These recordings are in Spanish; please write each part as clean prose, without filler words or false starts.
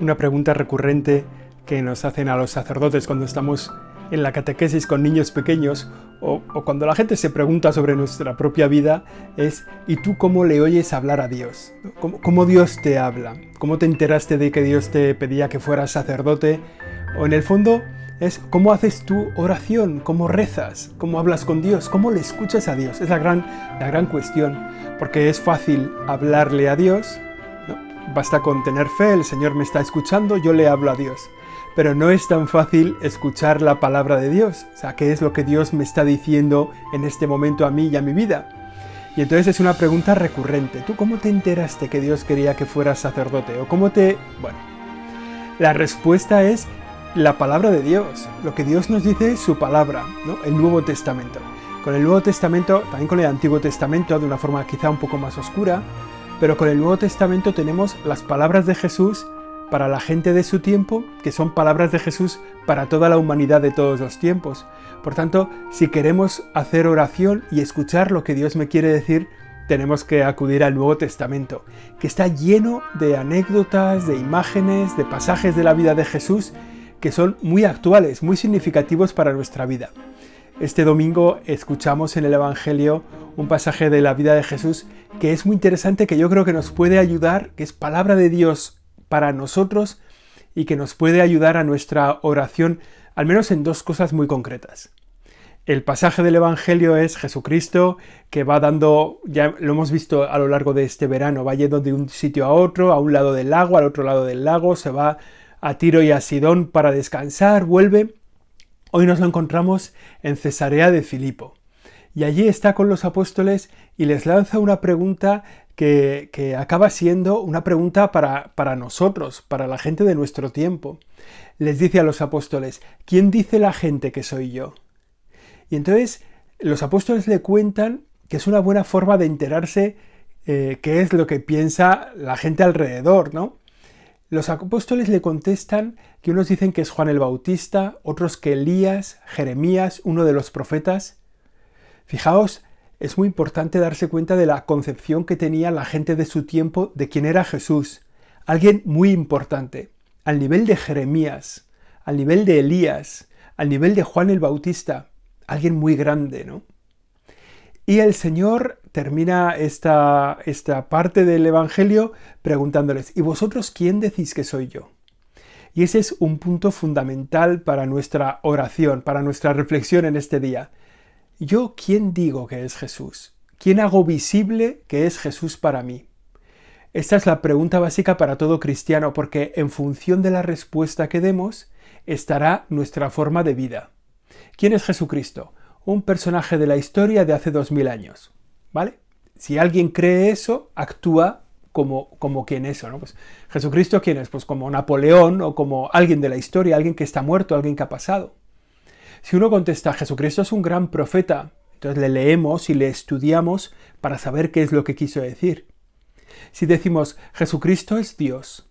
una pregunta recurrente que nos hacen a los sacerdotes cuando estamos en la catequesis con niños pequeños o cuando la gente se pregunta sobre nuestra propia vida es ¿y tú cómo le oyes hablar a Dios? ¿Cómo Dios te habla? ¿Cómo te enteraste de que Dios te pedía que fueras sacerdote? O en el fondo es ¿cómo haces tu oración? ¿Cómo rezas? ¿Cómo hablas con Dios? ¿Cómo le escuchas a Dios? Es la gran cuestión, porque es fácil hablarle a Dios, ¿no? Basta con tener fe, el Señor me está escuchando, yo le hablo a Dios. Pero no es tan fácil escuchar la palabra de Dios, o sea, ¿qué es lo que Dios me está diciendo en este momento a mí y a mi vida? Y entonces es una pregunta recurrente. ¿Tú cómo te enteraste que Dios quería que fueras sacerdote? ¿O cómo te...? Bueno, la respuesta es la palabra de Dios. Lo que Dios nos dice es su palabra, ¿no? El Nuevo Testamento. Con el Nuevo Testamento, también con el Antiguo Testamento, de una forma quizá un poco más oscura, pero con el Nuevo Testamento tenemos las palabras de Jesús para la gente de su tiempo, que son palabras de Jesús para toda la humanidad de todos los tiempos. Por tanto, si queremos hacer oración y escuchar lo que Dios me quiere decir, tenemos que acudir al Nuevo Testamento, que está lleno de anécdotas, de imágenes, de pasajes de la vida de Jesús, que son muy actuales, muy significativos para nuestra vida. Este domingo escuchamos en el Evangelio un pasaje de la vida de Jesús que es muy interesante, que yo creo que nos puede ayudar, que es palabra de Dios para nosotros y que nos puede ayudar a nuestra oración, al menos en dos cosas muy concretas. El pasaje del Evangelio es Jesucristo, que va dando, ya lo hemos visto a lo largo de este verano, va yendo de un sitio a otro, a un lado del lago, al otro lado del lago, se va a Tiro y a Sidón para descansar, vuelve. Hoy nos lo encontramos en Cesarea de Filipo. Y allí está con los apóstoles y les lanza una pregunta que acaba siendo una pregunta para nosotros, para la gente de nuestro tiempo. Les dice a los apóstoles, ¿quién dice la gente que soy yo? Y entonces los apóstoles le cuentan que es una buena forma de enterarse qué es lo que piensa la gente alrededor, ¿no? Los apóstoles le contestan que unos dicen que es Juan el Bautista, otros que Elías, Jeremías, uno de los profetas. Fijaos, es muy importante darse cuenta de la concepción que tenía la gente de su tiempo de quién era Jesús. Alguien muy importante, al nivel de Jeremías, al nivel de Elías, al nivel de Juan el Bautista. Alguien muy grande, ¿no? Y el Señor termina esta parte del Evangelio preguntándoles, ¿y vosotros quién decís que soy yo? Y ese es un punto fundamental para nuestra oración, para nuestra reflexión en este día. ¿Yo quién digo que es Jesús? ¿Quién hago visible que es Jesús para mí? Esta es la pregunta básica para todo cristiano, porque en función de la respuesta que demos, estará nuestra forma de vida. ¿Quién es Jesucristo? Un personaje de la historia de hace 2000 años, ¿vale? Si alguien cree eso, actúa como quien eso, ¿no? Pues Jesucristo, ¿quién es? Pues como Napoleón o como alguien de la historia, alguien que está muerto, alguien que ha pasado. Si uno contesta, Jesucristo es un gran profeta, entonces le leemos y le estudiamos para saber qué es lo que quiso decir. Si decimos, Jesucristo es Dios,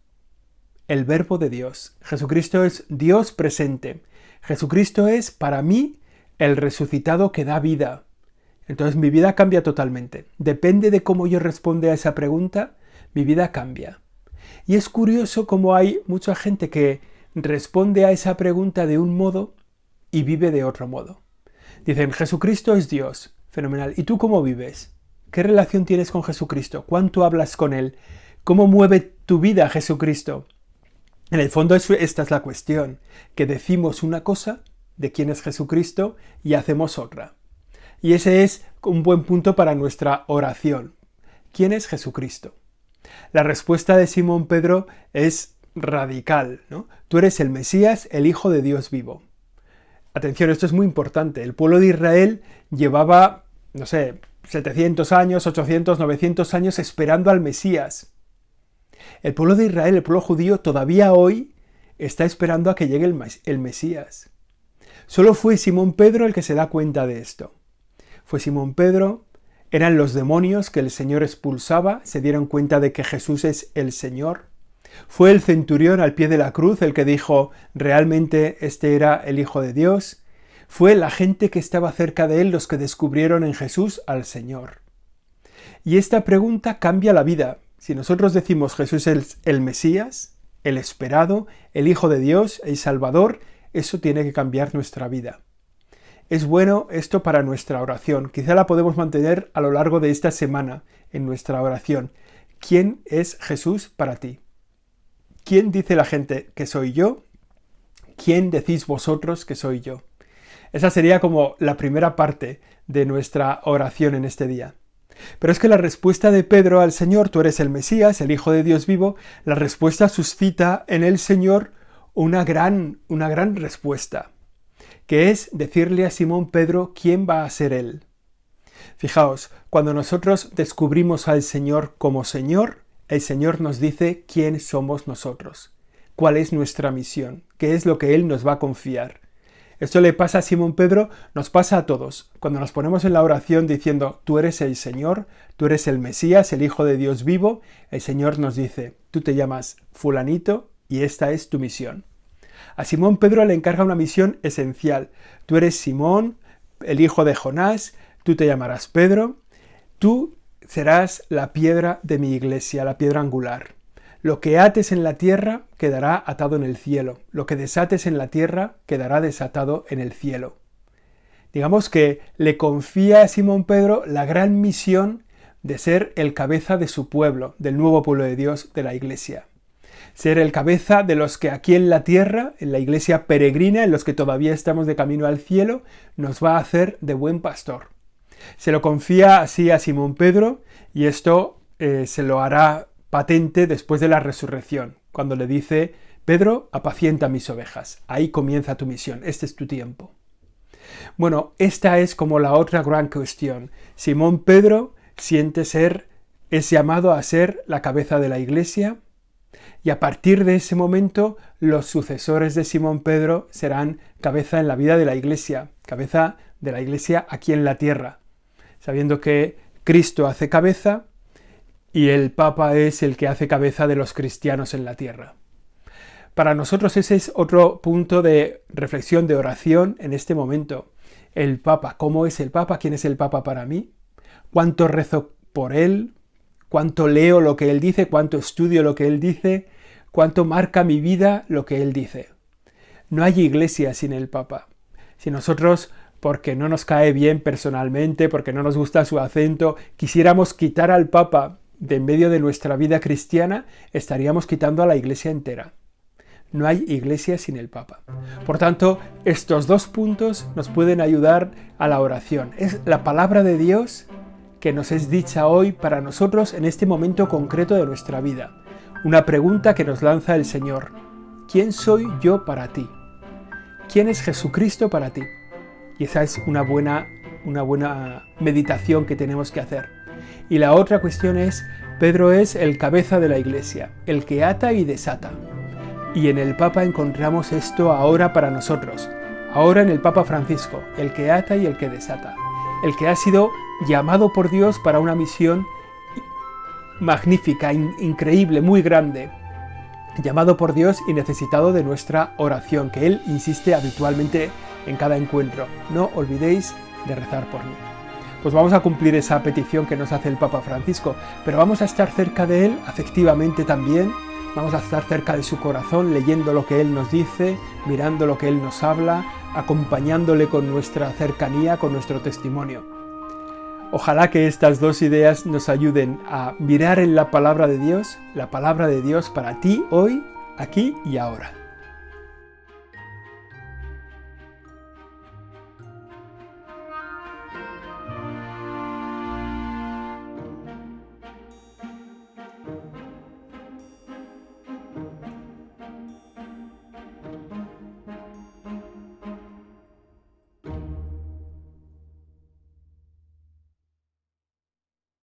el verbo de Dios, Jesucristo es Dios presente, Jesucristo es para mí el resucitado que da vida. Entonces mi vida cambia totalmente. Depende de cómo yo responda a esa pregunta, mi vida cambia. Y es curioso cómo hay mucha gente que responde a esa pregunta de un modo y vive de otro modo. Dicen, Jesucristo es Dios. Fenomenal. ¿Y tú cómo vives? ¿Qué relación tienes con Jesucristo? ¿Cuánto hablas con Él? ¿Cómo mueve tu vida Jesucristo? En el fondo esta es la cuestión, que decimos una cosa de quién es Jesucristo y hacemos otra. Y ese es un buen punto para nuestra oración. ¿Quién es Jesucristo? La respuesta de Simón Pedro es radical, ¿no? Tú eres el Mesías, el Hijo de Dios vivo. Atención, esto es muy importante. El pueblo de Israel llevaba, 700 años, 800, 900 años esperando al Mesías. El pueblo de Israel, el pueblo judío, todavía hoy está esperando a que llegue el Mesías. Solo fue Simón Pedro el que se da cuenta de esto. Fue Simón Pedro, eran los demonios que el Señor expulsaba, se dieron cuenta de que Jesús es el Señor. Fue el centurión al pie de la cruz el que dijo, realmente este era el Hijo de Dios. Fue la gente que estaba cerca de él los que descubrieron en Jesús al Señor. Y esta pregunta cambia la vida. Si nosotros decimos Jesús es el Mesías, el esperado, el Hijo de Dios, el Salvador, eso tiene que cambiar nuestra vida. Es bueno esto para nuestra oración. Quizá la podemos mantener a lo largo de esta semana en nuestra oración. ¿Quién es Jesús para ti? ¿Quién dice la gente que soy yo? ¿Quién decís vosotros que soy yo? Esa sería como la primera parte de nuestra oración en este día. Pero es que la respuesta de Pedro al Señor, tú eres el Mesías, el Hijo de Dios vivo, la respuesta suscita en el Señor una gran respuesta, que es decirle a Simón Pedro quién va a ser él. Fijaos, cuando nosotros descubrimos al Señor como Señor, el Señor nos dice quién somos nosotros, cuál es nuestra misión, qué es lo que Él nos va a confiar. Esto le pasa a Simón Pedro, nos pasa a todos. Cuando nos ponemos en la oración diciendo, tú eres el Señor, tú eres el Mesías, el Hijo de Dios vivo, el Señor nos dice, tú te llamas fulanito y esta es tu misión. A Simón Pedro le encarga una misión esencial. Tú eres Simón, el hijo de Jonás, tú te llamarás Pedro, tú serás la piedra de mi iglesia, la piedra angular. Lo que ates en la tierra quedará atado en el cielo. Lo que desates en la tierra quedará desatado en el cielo. Digamos que le confía a Simón Pedro la gran misión de ser el cabeza de su pueblo, del nuevo pueblo de Dios, de la iglesia. Ser el cabeza de los que aquí en la tierra, en la iglesia peregrina, en los que todavía estamos de camino al cielo, nos va a hacer de buen pastor. Se lo confía así a Simón Pedro y esto se lo hará patente después de la resurrección, cuando le dice, Pedro, apacienta mis ovejas. Ahí comienza tu misión, este es tu tiempo. Bueno, esta es como la otra gran cuestión. Simón Pedro es llamado a ser la cabeza de la iglesia y a partir de ese momento los sucesores de Simón Pedro serán cabeza en la vida de la iglesia, cabeza de la iglesia aquí en la tierra, sabiendo que Cristo hace cabeza y el Papa es el que hace cabeza de los cristianos en la tierra. Para nosotros ese es otro punto de reflexión, de oración en este momento. El Papa, ¿cómo es el Papa? ¿Quién es el Papa para mí? ¿Cuánto rezo por él? ¿Cuánto leo lo que él dice? ¿Cuánto estudio lo que él dice? ¿Cuánto marca mi vida lo que él dice? No hay iglesia sin el Papa. Si nosotros, porque no nos cae bien personalmente, porque no nos gusta su acento, quisiéramos quitar al Papa de en medio de nuestra vida cristiana, estaríamos quitando a la iglesia entera. No hay iglesia sin el Papa. Por tanto, estos dos puntos nos pueden ayudar a la oración. Es la palabra de Dios que nos es dicha hoy para nosotros en este momento concreto de nuestra vida. Una pregunta que nos lanza el Señor. ¿Quién soy yo para ti? ¿Quién es Jesucristo para ti? Y esa es una buena meditación que tenemos que hacer. Y la otra cuestión es, Pedro es el cabeza de la iglesia, el que ata y desata. Y en el Papa encontramos esto ahora para nosotros, ahora en el Papa Francisco, el que ata y el que desata, el que ha sido llamado por Dios para una misión magnífica, increíble, muy grande, llamado por Dios y necesitado de nuestra oración, que Él insiste habitualmente en cada encuentro. No olvidéis de rezar por mí. Pues vamos a cumplir esa petición que nos hace el Papa Francisco, pero vamos a estar cerca de Él afectivamente también. Vamos a estar cerca de su corazón, leyendo lo que Él nos dice, mirando lo que Él nos habla, acompañándole con nuestra cercanía, con nuestro testimonio. Ojalá que estas dos ideas nos ayuden a mirar en la palabra de Dios para ti hoy, aquí y ahora.